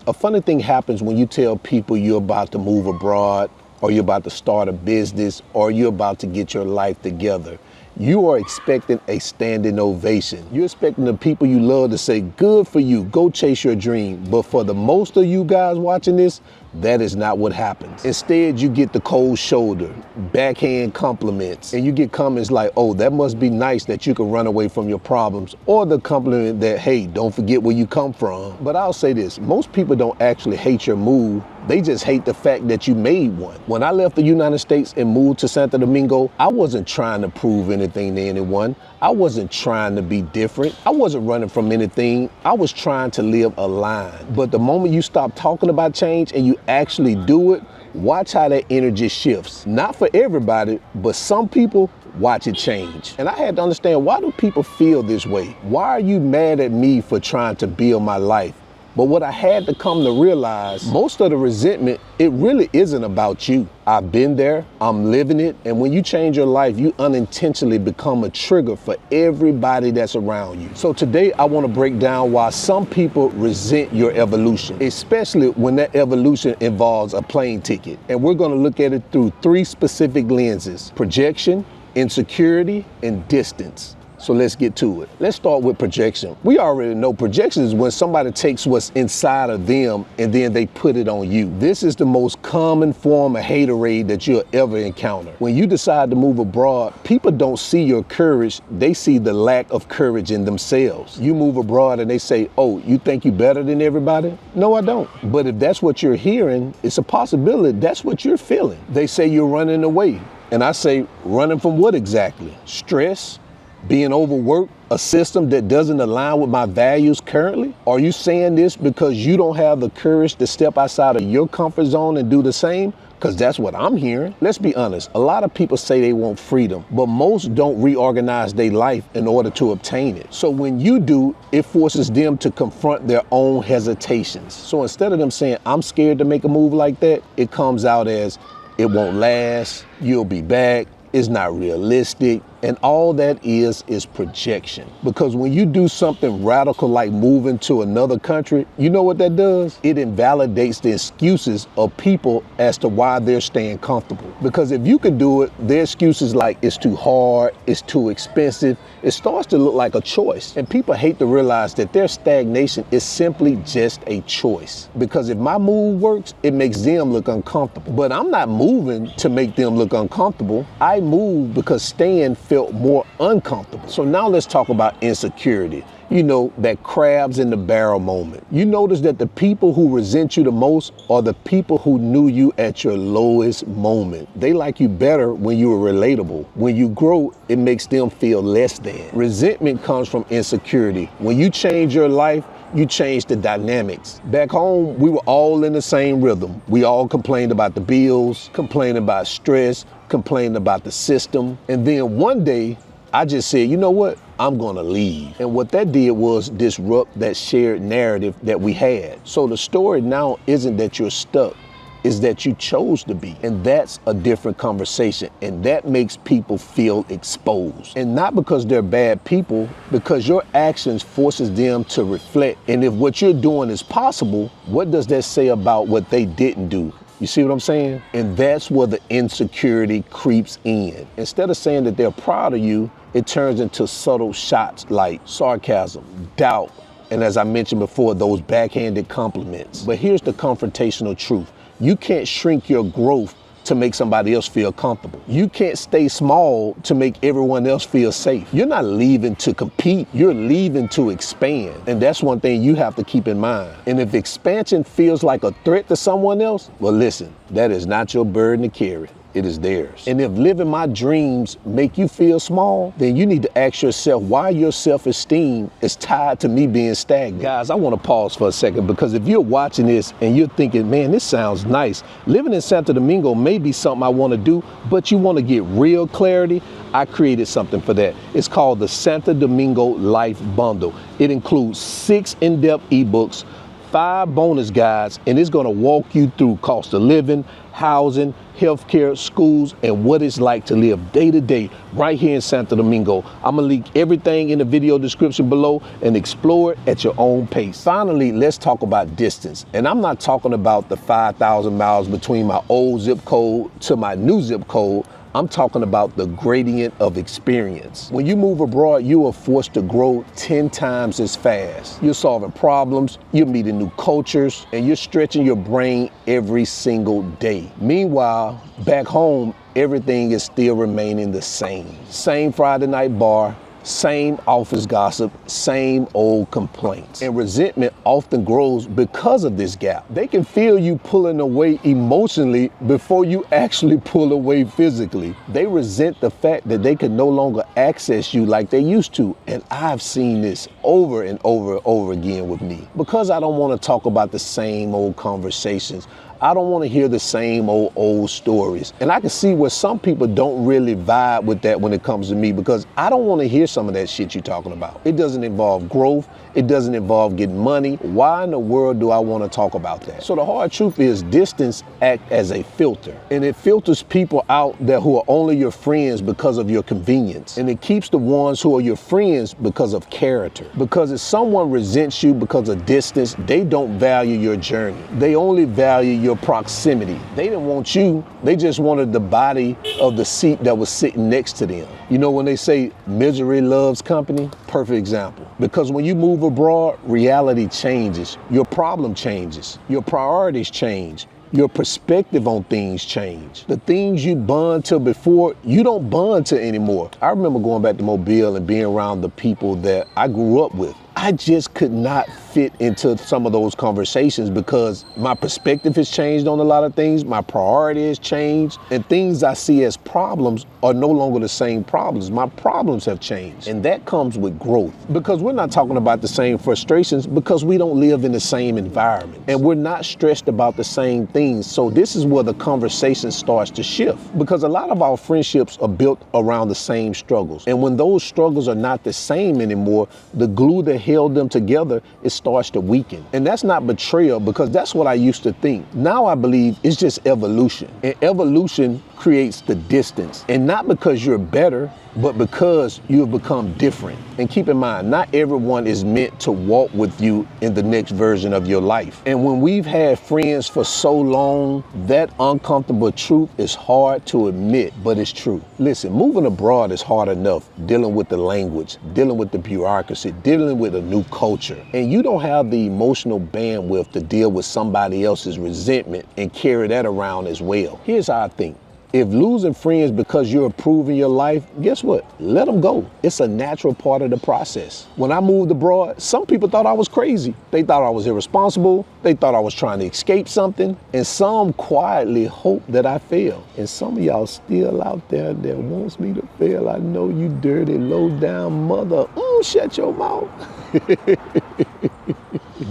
A funny thing happens when you tell people you're about to move abroad, or you're about to start a business, or you're about to get your life together. You are expecting a standing ovation. You're expecting the people you love to say, good for you, go chase your dream. But for the most of you guys watching this, that is not what happens. Instead, you get the cold shoulder, backhand compliments, and you get comments like, oh, that must be nice that you can run away from your problems, or the compliment that, hey, don't forget where you come from. But I'll say this, most people don't actually hate your move. They just hate the fact that you made one. When I left the United States and moved to Santo Domingo, I wasn't trying to prove anything to anyone. I wasn't trying to be different. I wasn't running from anything. I was trying to live aligned. But the moment you stop talking about change and you actually do it, watch how that energy shifts. Not for everybody, but some people, watch it change. And I had to understand, why do people feel this way? Why are you mad at me for trying to build my life? But what I had to come to realize, most of the resentment, it really isn't about you. I've been there, I'm living it, and when you change your life, you unintentionally become a trigger for everybody that's around you. So today, I want to break down why some people resent your evolution, especially when that evolution involves a plane ticket. And we're going to look at it through 3 specific lenses: projection, insecurity, and distance. So let's get to it. Let's start with projection. We already know projection is when somebody takes what's inside of them and then they put it on you. This is the most common form of haterade that you'll ever encounter. When you decide to move abroad, people don't see your courage, they see the lack of courage in themselves. You move abroad and they say, oh, you think you're better than everybody? No, I don't. But if that's what you're hearing, it's a possibility that's what you're feeling. They say you're running away. And I say, running from what exactly? Stress? Being overworked, a system that doesn't align with my values currently? Are you saying this because you don't have the courage to step outside of your comfort zone and do the same? Because that's what I'm hearing. Let's be honest, a lot of people say they want freedom, but most don't reorganize their life in order to obtain it. So when you do, it forces them to confront their own hesitations. So instead of them saying, I'm scared to make a move like that, it comes out as, it won't last, you'll be back, it's not realistic. And all that is projection. Because when you do something radical like moving to another country, you know what that does? It invalidates the excuses of people as to why they're staying comfortable. Because if you can do it, their excuses like it's too hard, it's too expensive, it starts to look like a choice. And people hate to realize that their stagnation is simply just a choice. Because if my move works, it makes them look uncomfortable. But I'm not moving to make them look uncomfortable. I move because staying felt more uncomfortable. So now let's talk about insecurity. You know, that crabs in the barrel moment. You notice that the people who resent you the most are the people who knew you at your lowest moment. They like you better when you were relatable. When you grow, it makes them feel less than. Resentment comes from insecurity. When you change your life, you change the dynamics. Back home, we were all in the same rhythm. We all complained about the bills, complained about stress, complained about the system. And then one day, I just said, you know what? I'm gonna leave. And what that did was disrupt that shared narrative that we had. So the story now isn't that you're stuck, is that you chose to be. And that's a different conversation. And that makes people feel exposed. And not because they're bad people, because your actions forces them to reflect. And if what you're doing is possible, what does that say about what they didn't do? You see what I'm saying? And that's where the insecurity creeps in. Instead of saying that they're proud of you, it turns into subtle shots like sarcasm, doubt, and as I mentioned before, those backhanded compliments. But here's the confrontational truth. You can't shrink your growth to make somebody else feel comfortable. You can't stay small to make everyone else feel safe. You're not leaving to compete, you're leaving to expand. And that's one thing you have to keep in mind. And if expansion feels like a threat to someone else, well listen, that is not your burden to carry. It is theirs. And if living my dreams make you feel small, then you need to ask yourself why your self-esteem is tied to me being stagnant. Guys, I want to pause for a second, because if you're watching this and you're thinking, man, this sounds nice. Living in Santo Domingo may be something I want to do, but you want to get real clarity, I created something for that. It's called the Santo Domingo Life Bundle. It includes 6 in-depth ebooks, 5 bonus guides, and it's going to walk you through cost of living, housing, healthcare, schools, and what it's like to live day to day right here in Santo Domingo. I'm gonna link everything in the video description below and explore it at your own pace. Finally, let's talk about distance. And I'm not talking about the 5,000 miles between my old zip code to my new zip code. I'm talking about the gradient of experience. When you move abroad, you are forced to grow 10 times as fast. You're solving problems, you're meeting new cultures, and you're stretching your brain every single day. Meanwhile, back home, everything is still remaining the same. Same Friday night bar, same office gossip, same old complaints. And resentment often grows because of this gap. They can feel you pulling away emotionally before you actually pull away physically. They resent the fact that they can no longer access you like they used to. And I've seen this over and over and over again with me. Because I don't want to talk about the same old conversations, I don't want to hear the same old stories. And I can see where some people don't really vibe with that when it comes to me, because I don't want to hear some of that shit you're talking about. It doesn't involve growth. It doesn't involve getting money. Why in the world do I want to talk about that? So the hard truth is distance acts as a filter, and it filters people out there who are only your friends because of your convenience. And it keeps the ones who are your friends because of character. Because if someone resents you because of distance, they don't value your journey. They only value your proximity. They didn't want you, they just wanted the body of the seat that was sitting next to them. You know when they say misery loves company? Perfect example. Because when you move abroad, reality changes. Your problem changes. Your priorities change. Your perspective on things change. The things you bond to before, you don't bond to anymore. I remember going back to Mobile and being around the people that I grew up with. I just could not fit into some of those conversations because my perspective has changed on a lot of things. My priority has changed, and things I see as problems are no longer the same problems. My problems have changed, and that comes with growth, because we're not talking about the same frustrations because we don't live in the same environment, and we're not stressed about the same things. So this is where the conversation starts to shift, because a lot of our friendships are built around the same struggles, and when those struggles are not the same anymore, the glue that held them together, it starts to weaken. And that's not betrayal, because that's what I used to think. Now I believe it's just evolution. And evolution creates the distance. And not because you're better, but because you have become different. And keep in mind, not everyone is meant to walk with you in the next version of your life. And when we've had friends for so long, that uncomfortable truth is hard to admit, but it's true. Listen, moving abroad is hard enough, dealing with the language, dealing with the bureaucracy, dealing with a new culture. And you don't have the emotional bandwidth to deal with somebody else's resentment and carry that around as well. Here's how I think. If losing friends because you're improving your life, guess what? Let them go. It's a natural part of the process. When I moved abroad, some people thought I was crazy. They thought I was irresponsible. They thought I was trying to escape something. And some quietly hoped that I failed. And some of y'all still out there that wants me to fail. I know you dirty, low down mother. Shut your mouth.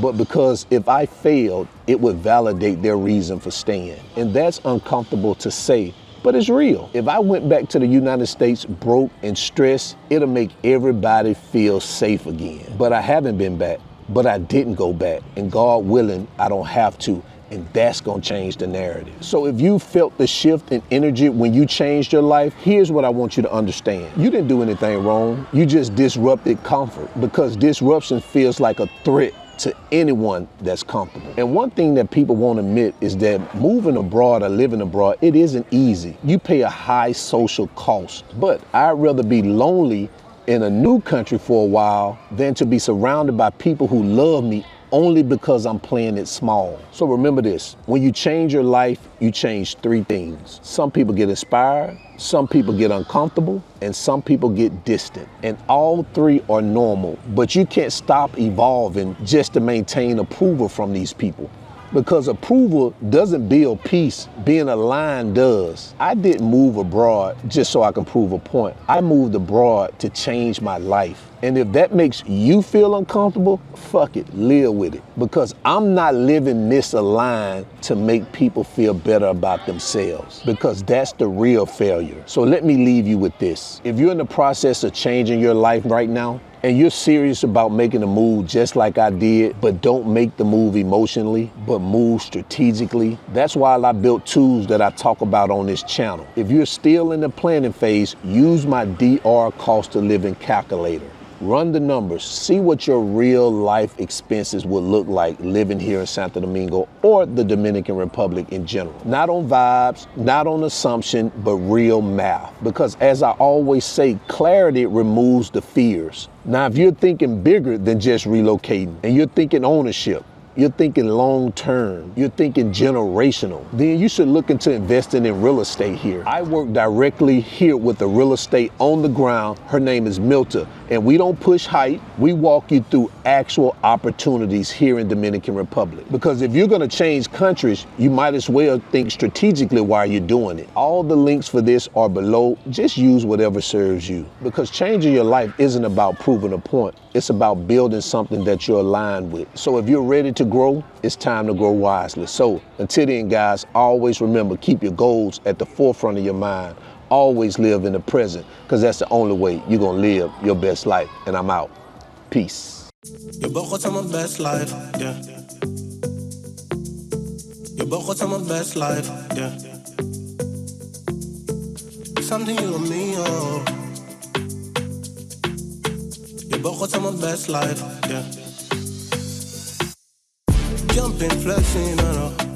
But because if I failed, it would validate their reason for staying. And that's uncomfortable to say, but it's real. If I went back to the United States broke and stressed, it'll make everybody feel safe again. But I haven't been back, but I didn't go back. And God willing, I don't have to. And that's gonna change the narrative. So if you felt the shift in energy when you changed your life, here's what I want you to understand. You didn't do anything wrong. You just disrupted comfort, because disruption feels like a threat to anyone that's comfortable. And one thing that people won't admit is that moving abroad or living abroad, it isn't easy. You pay a high social cost. But I'd rather be lonely in a new country for a while than to be surrounded by people who love me only because I'm playing it small. So remember this, when you change your life, you change three things. Some people get inspired, some people get uncomfortable, and some people get distant. And all three are normal, but you can't stop evolving just to maintain approval from these people. Because approval doesn't build peace, being aligned does. I didn't move abroad just so I can prove a point. I moved abroad to change my life. And if that makes you feel uncomfortable, fuck it, live with it. Because I'm not living misaligned to make people feel better about themselves, because that's the real failure. So let me leave you with this. If you're in the process of changing your life right now, and you're serious about making a move just like I did, but don't make the move emotionally, but move strategically, that's why I built tools that I talk about on this channel. If you're still in the planning phase, use my DR cost of living calculator. Run the numbers, see what your real life expenses would look like living here in Santo Domingo or the Dominican Republic in general. Not on vibes, not on assumption, but real math. Because as I always say, clarity removes the fears. Now, if you're thinking bigger than just relocating and you're thinking ownership, you're thinking long term, you're thinking generational, then you should look into investing in real estate here. I work directly here with the real estate on the ground. Her name is Milta, and we don't push hype. We walk you through actual opportunities here in Dominican Republic. Because if you're gonna change countries, you might as well think strategically while you're doing it. All the links for this are below. Just use whatever serves you. Because changing your life isn't about proving a point. It's about building something that you're aligned with. So if you're ready to grow, it's time to grow wisely. So until then, guys, always remember, keep your goals at the forefront of your mind. Always live in the present, because that's the only way you're gonna live your best life. And I'm out. Peace. You both got my best life, yeah. You both got my best life, yeah. Something you and me, oh. You both got my best life, yeah. Jumping, flexing, I know.